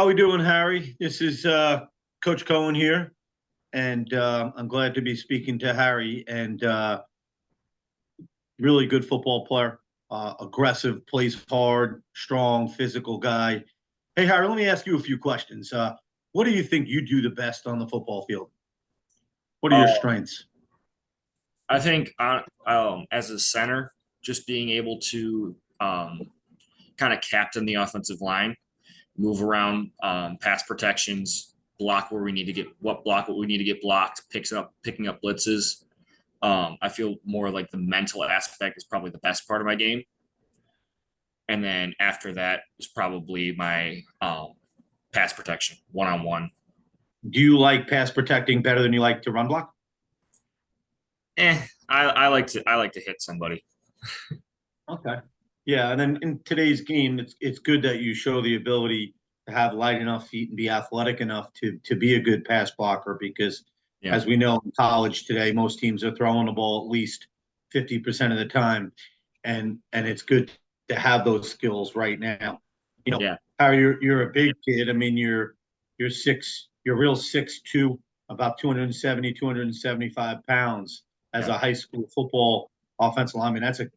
How we doing, Harry? This is Coach Cohen here, and I'm glad to be speaking to Harry. And really good football player, aggressive, plays hard, strong, physical guy. Hey, Harry, let me ask you a few questions. What do you think you do the best on the football field? What are your Uh, strengths? I think as a center, just being able to kind of captain the offensive line, move around, pass protections, block where we need to get what we need to get blocked, picking up blitzes. I feel more like the mental aspect is probably the best part of my game, and then after that is probably my pass protection, one on one. Do you like pass protecting better than you like to run block? I like to hit somebody. Okay. Yeah, and then in today's game, it's good that you show the ability to have light enough feet and be athletic enough to be a good pass blocker because Yeah, as we know in college today, most teams are throwing the ball at least 50% of the time. And it's good to have those skills right now. You know, yeah, how you're a big kid. I mean, you're real 6'2", about 270, 275 pounds as yeah. a high school football offensive lineman. That's a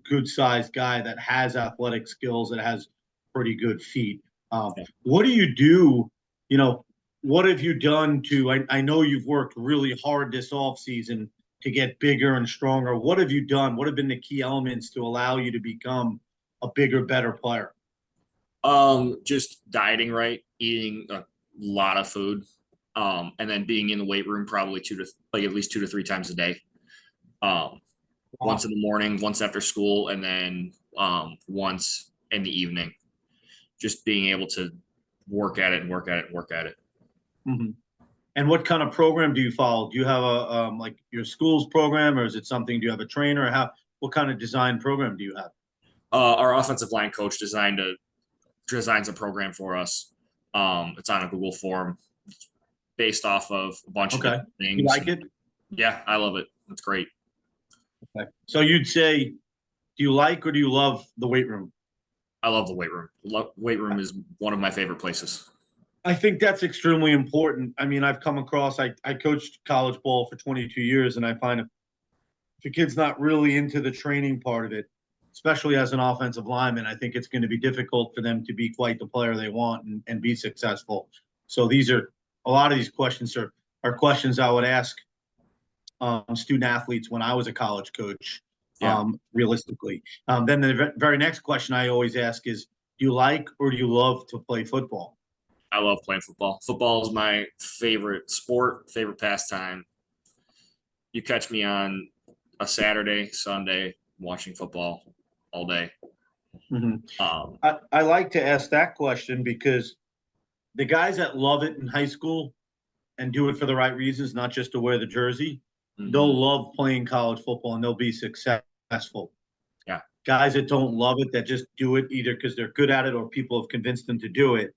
good sized guy that has athletic skills, that has pretty good feet. Yeah. What do you do? You know, what have you done to? I know you've worked really hard this off season to get bigger and stronger. What have you done? What have been the key elements to allow you to become a bigger, better player? Just dieting right, eating a lot of food, and then being in the weight room probably at least 2 to 3 times a day. Um, Once Wow. in the morning, once after school, and then once in the evening. Just being able to work at it and work at it and work at it. Mm-hmm. And what kind of program do you follow? Do you have a like your school's program, or is it something? Do you have a trainer? How? What kind of design program do you have? Our offensive line coach designs a program for us. It's on a Google form based off of a bunch of Okay. different You things. like And it? yeah, I love it. It's great. Okay. So you'd say, do you like or do you love the weight room? I love the weight room. Weight room is one of my favorite places. I think that's extremely important. I mean, I've come across, I coached college ball for 22 years, and I find if a kid's not really into the training part of it, especially as an offensive lineman, I think it's going to be difficult for them to be quite the player they want and be successful. So these are a lot of these questions are questions I would ask student athletes when I was a college coach, Yeah, realistically. Then the very next question I always ask is, do you like or do you love to play football? I love playing football. Football is my favorite sport, favorite pastime. You catch me on a Saturday, Sunday, watching football all day. Mm-hmm. Um, I like to ask that question because the guys that love it in high school and do it for the right reasons, not just to wear the jersey, mhm. they'll love playing college football and they'll be successful. Yeah, Guys that don't love it, that just do it either because they're good at it or people have convinced them to do it,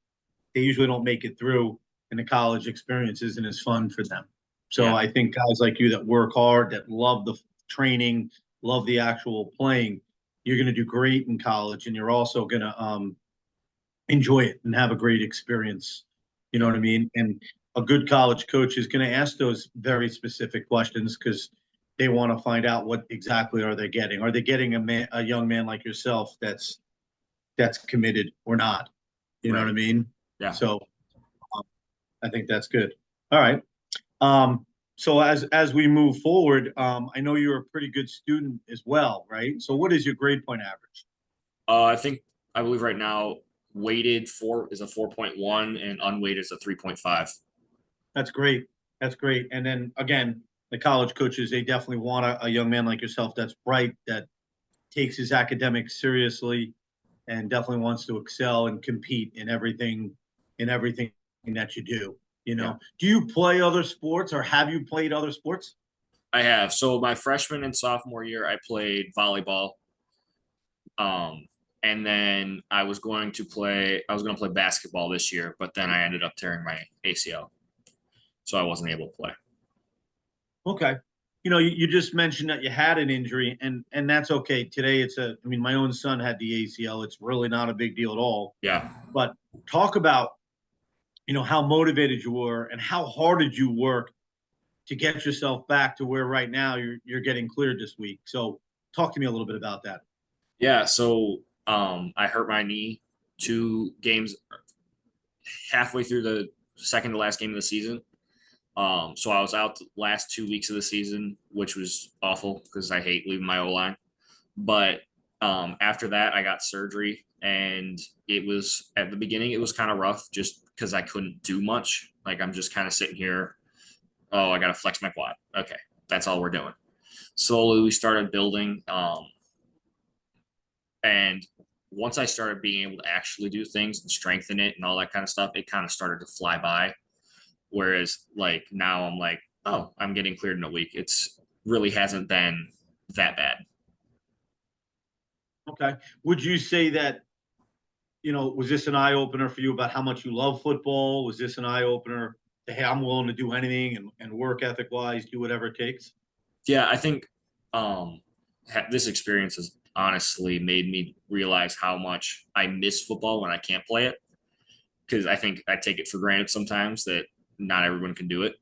they usually don't make it through, and the college experience isn't as fun for them. So yeah, I think guys like you that work hard, that love the training, love the actual playing, you're going to do great in college, and you're also going to enjoy it and have a great experience. You know yeah, what I mean? And a good college coach is going to ask those very specific questions because they want to find out what exactly are they getting. Are they getting a young man like yourself that's committed or not? You know what right. I mean? Yeah. So um, I think that's good. All right. So as we move forward, I know you're a pretty good student as well, right? So what is your grade point average? I believe right now weighted four is a 4.1 and unweighted is a 3.5. That's great. That's great. And then again, the college coaches, they definitely want a young man like yourself that's bright, that takes his academics seriously, and definitely wants to excel and compete in everything that you do. You Yeah, know, do you play other sports or have you played other sports? I have. So my freshman and sophomore year, I played volleyball. Um, and then I was going to play basketball this year, but then I ended up tearing my ACL, so I wasn't able to play. Okay. You know, you just mentioned that you had an injury, and that's okay. Today, I mean, my own son had the ACL. It's really not a big deal at all. Yeah, But talk about how motivated you were and how hard did you work to get yourself back to where right now you're getting cleared this week. So talk to me a little bit about that. Yeah, so I hurt my knee 2 games halfway through the second to last game of the season. So I was out the last 2 weeks of the season, which was awful because I hate leaving my O line. But after that, I got surgery, and it was at the beginning, it was kind of rough just because I couldn't do much. Like I'm just kind of sitting here. Oh, I got to flex my quad. Okay, that's all we're doing. Slowly, we started building. And once I started being able to actually do things and strengthen it and all that kind of stuff, it kind of started to fly by. Whereas like now I'm like, oh, I'm getting cleared in a week. It's really hasn't been that bad. Okay. Would you say that, was this an eye opener for you about how much you love football? Was this an eye opener to, hey, I'm willing to do anything and work ethic wise, do whatever it takes? Yeah, I think this experience has honestly made me realize how much I miss football when I can't play it. Because I think I take it for granted sometimes that not everyone can do it.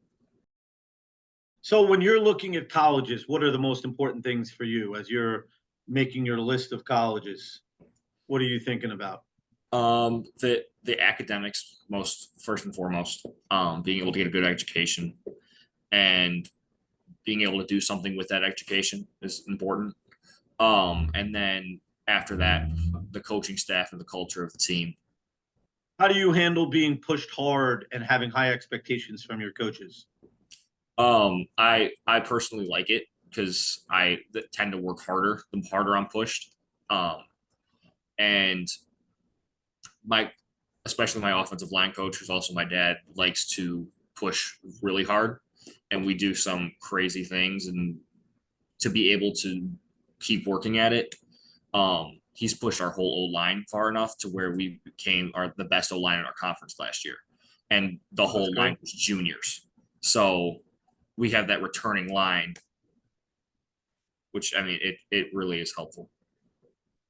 So when you're looking at colleges, what are the most important things for you as you're making your list of colleges? What are you thinking about? The academics most first and foremost, being able to get a good education and being able to do something with that education is important. And then after that, the coaching staff and the culture of the team. How do you handle being pushed hard and having high expectations from your coaches? I personally like it because I tend to work harder the harder I'm pushed. And my especially my offensive line coach, who's also my dad, likes to push really hard, and we do some crazy things. And to be able to keep working at it, he's pushed our whole O line far enough to where we became the best O line in our conference last year, and the Oh, that's whole line great. was juniors. So we have that returning line, which I mean, it really is helpful.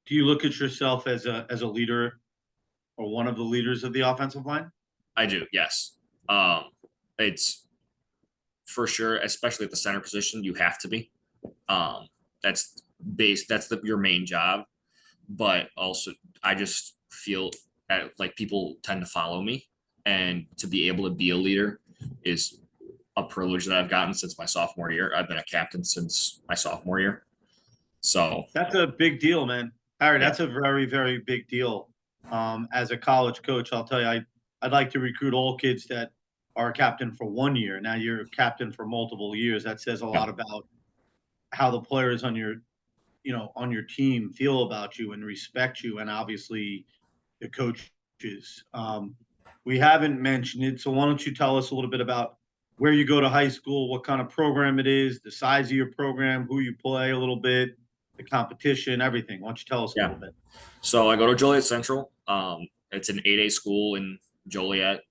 Do you look at yourself as a leader or one of the leaders of the offensive line? I do, yes. Um, it's for sure, especially at the center position, you have to be. Um, that's That's your main job. But also, I just feel like people tend to follow me, and to be able to be a leader is a privilege that I've gotten since my sophomore year. I've been a captain since my sophomore year. So That's a big deal, man. Harry, yeah, that's a very, very big deal. As a college coach, I'll tell you, I'd like to recruit all kids that are a captain for 1 year. Now you're a captain for multiple years. That says a yeah, lot about how the players on your team feel about you and respect you, and obviously the coaches. We haven't mentioned it, so why don't you tell us a little bit about where you go to high school, what kind of program it is, the size of your program, who you play a little bit, the competition, everything. Why don't you tell us a yeah. little bit? So I go to Joliet Central. It's an 8A school in Joliet.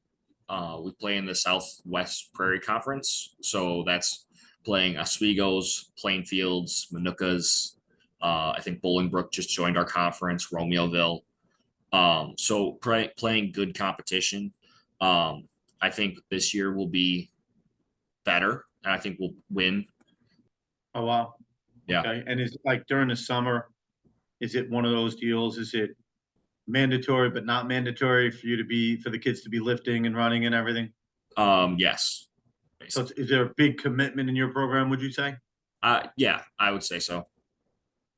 We play in the Southwest Prairie Conference, so that's playing Oswego's, Plainfields, Manukas. I think Bolingbrook just joined our conference, Romeoville. So playing good competition. Um, I think this year will be better, and I think we'll win. Oh wow. Yeah. Okay. And is like during the summer, is it one of those deals? Is it mandatory but not mandatory for the kids to be lifting and running and everything? Yes. So Basically. is there a big commitment in your program, would you say? Yeah, I would say so.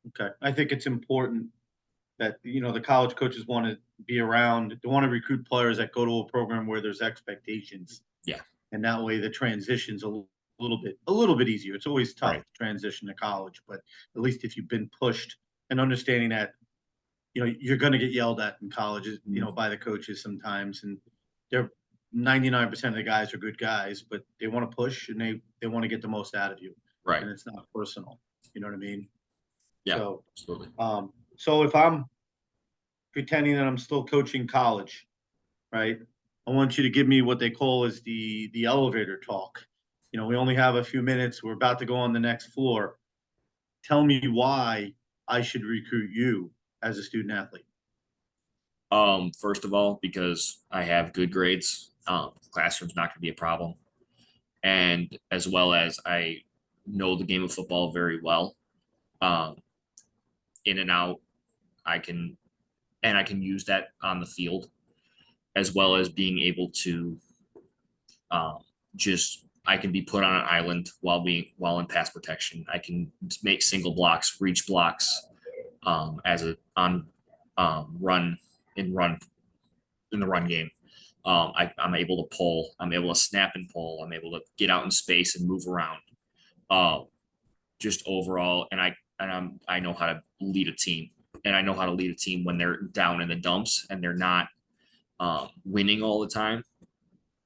Okay. I think it's important that the college coaches want to be around. They want to recruit players that go to a program where there's expectations, Yeah. and that way the transition's a little bit easier. It's always tough Right. to transition to college, but at least if you've been pushed and understanding that you're going to get yelled at in colleges, by the coaches sometimes, and they're 99% of the guys are good guys, but they want to push and they want to get the most out of you, Right. and it's not personal. You know what I mean? Yeah. So, Absolutely. so if I'm pretending that I'm still coaching college, right? I want you to give me what they call is the elevator talk. We only have a few minutes. We're about to go on the next floor. Tell me why I should recruit you as a student athlete. First of all, because I have good grades Classroom's not going to be a problem. And as well as I know the game of football very well, um, in and out, I can I can use that on the field, as well as being able to um, just I can be put on an island while in pass protection. I can make single blocks, reach blocks, as a on run in the run game. I'm able to pull. I'm able to snap and pull. I'm able to get out in space and move around. Uh, just overall, I know how to lead a team, and I know how to lead a team when they're down in the dumps and they're not winning all the time,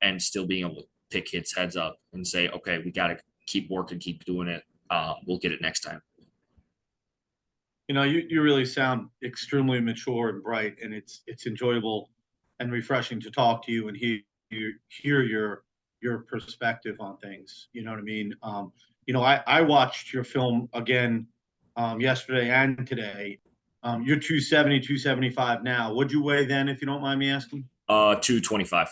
and still being able to pick kids' heads up and say, okay, we got to keep working, keep doing it. We'll get it next time. You know, you really sound extremely mature and bright, and it's enjoyable and refreshing to talk to you and hear your perspective on things. You know what I mean? You know, I watched your film again yesterday and today. You're 270, 275 now. What'd you weigh then, if you don't mind me asking? 225.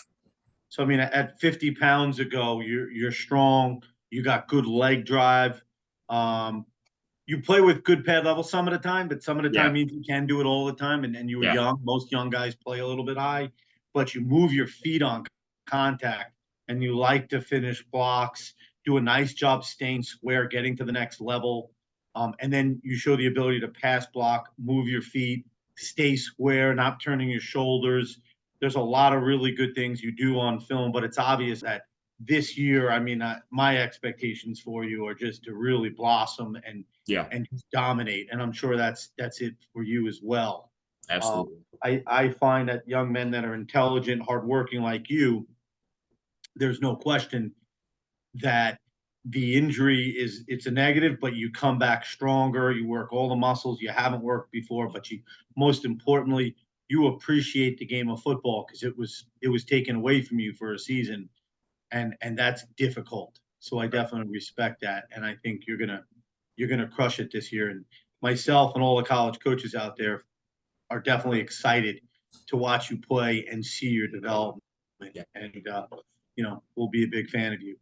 So I mean, at 50 pounds ago, you're strong. You got good leg drive. Um, you play with good pad level some of the time, but some of the Yeah. time means you can do it all the time. And you were Yeah. young. Most young guys play a little bit high, but you move your feet on contact and you like to finish blocks, do a nice job staying square, getting to the next level. And then you show the ability to pass block, move your feet, stay square, not turning your shoulders. There's a lot of really good things you do on film, but it's obvious that this year, I mean, my expectations for you are just to really blossom Yeah. and just dominate. And I'm sure that's it for you as well. Absolutely. I find that young men that are intelligent, hardworking like you, there's no question that the injury it's a negative, but you come back stronger. You work all the muscles you haven't worked before, but you most importantly you appreciate the game of football because it was taken away from you for a season, and that's difficult. So I definitely respect that, and I think you're gonna crush it this year. And myself and all the college coaches out there are definitely excited to watch you play and see your development. Yeah. And you know, we'll be a big fan of you.